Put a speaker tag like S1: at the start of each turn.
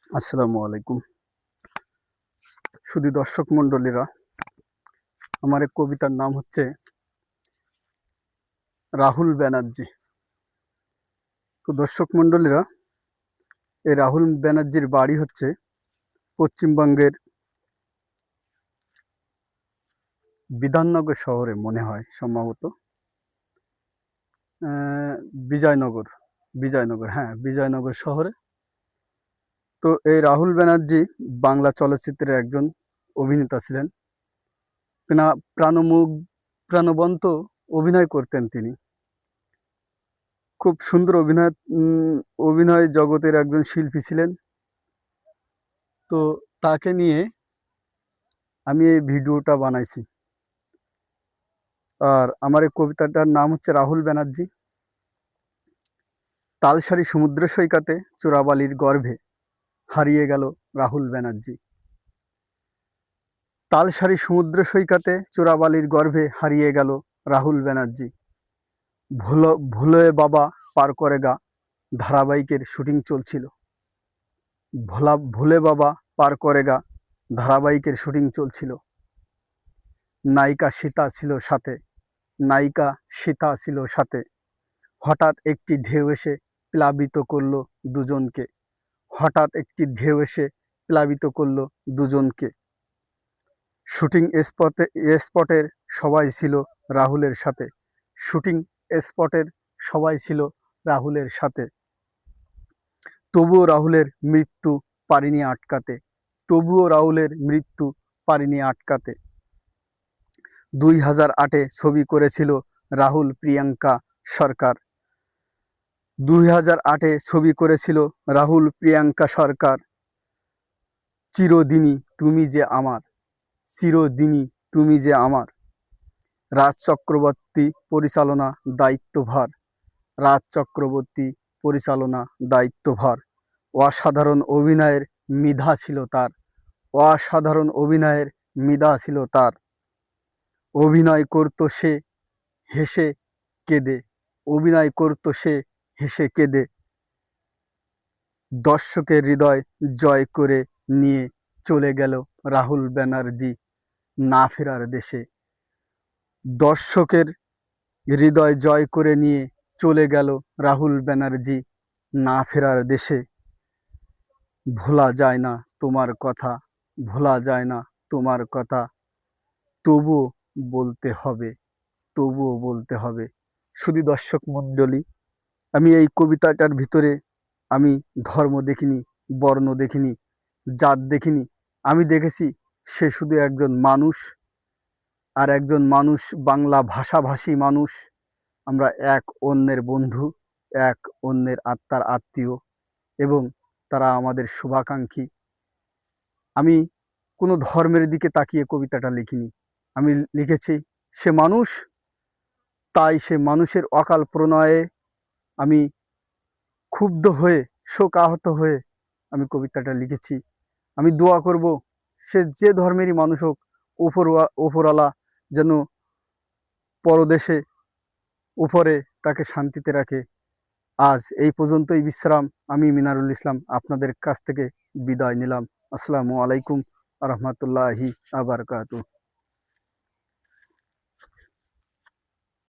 S1: আসসালামু আলাইকুম। শুধু দর্শক মণ্ডলীরা, আমার এক কবিতার নাম হচ্ছে রাহুল ব্যানার্জি। তো দর্শক মণ্ডলীরা, এই রাহুল ব্যানার্জির বাড়ি হচ্ছে পশ্চিমবঙ্গের বিধাননগর শহরে, মনে হয় সম্ভবত বিজয়নগর। হ্যাঁ, বিজয়নগর শহরে। তো এই রাহুল ব্যানার্জি বাংলা চলচ্চিত্রের একজন অভিনেতা ছিলেন। প্রাণমুখ প্রাণবন্ত অভিনয় করতেন তিনি। খুব সুন্দর অভিনয় জগতের একজন শিল্পী ছিলেন। তো তাকে নিয়ে আমি এই ভিডিওটা বানাইছি। আর আমার এই কবিতাটার নাম হচ্ছে রাহুল ব্যানার্জি। তালসারি সমুদ্র সৈকতে চোরাবালির গর্ভে হারিয়ে গেল রাহুল ব্যানার্জি। তালসারি সমুদ্র সৈকতে চোরাবালির গর্ভে হারিয়ে গেল রাহুল ব্যানার্জি। ভুলে বাবা পার করে গা ধারাবাহিকের শুটিং চলছিল। ভুলে বাবা পার করে গা ধারাবাহিকের শুটিং চলছিল। নায়িকা সীতা ছিল সাথে। হঠাৎ একটি ঢেউ এসে প্লাবিত করলো দুজনকে। শুটিং স্পটের সবাই ছিল রাহুলের সাথে। শুটিং স্পটের সবাই ছিল রাহুলের সাথে। তবুও রাহুলের মৃত্যু পারেনি আটকাতে। 2008-এ ছবি করেছিল রাহুল প্রিয়াঙ্কা সরকার। 2008-এ ছবি করেছিল রাহুল প্রিয়াঙ্কা সরকার। চিরদিনই তুমি যে আমার। রাজ চক্রবর্তী পরিচালনা দায়িত্বভার। অসাধারণ অভিনয়ের মিধা ছিল তার। অভিনয় করতো সে হেসে কেঁদে। দর্শকের হৃদয় জয় করে নিয়ে চলে গেল রাহুল ব্যানার্জি না ফেরার দেশে। দর্শকের হৃদয় জয় করে নিয়ে চলে গেল রাহুল ব্যানার্জি না ফেরার দেশে। ভোলা যায় না তোমার কথা, তবুও বলতে হবে। শুধু দর্শক মণ্ডলী, আমি এই কবিতাটার ভিতরে আমি ধর্ম দেখিনি, বর্ণ দেখিনি, জাত দেখিনি। আমি দেখেছি সে শুধু একজন মানুষ, আর একজন মানুষ, বাংলা ভাষাভাষী মানুষ। আমরা এক অন্যের বন্ধু, এক অন্যের আত্মার আত্মীয়, এবং তারা আমাদের শুভাকাঙ্ক্ষী। আমি কোনো ধর্মের দিকে তাকিয়ে কবিতাটা লিখিনি। আমি লিখেছি সে মানুষ, তাই সে মানুষের অকাল প্রণয়ে আমি ক্ষুব্ধ হয়ে, শোকাহত হয়ে আমি কবিতাটা লিখেছি। আমি দোয়া করব, সে যে ধর্মেরই মানুষ হোক, ওপরওয়ালা যেন পরদেশে উপরে তাকে শান্তিতে রাখে। আজ এই পর্যন্তই বিশ্রাম। আমি মিনারুল ইসলাম আপনাদের কাছ থেকে বিদায় নিলাম। আসসালামু আলাইকুম আ রহমতুল্লাহি আ বারাকাতুহু।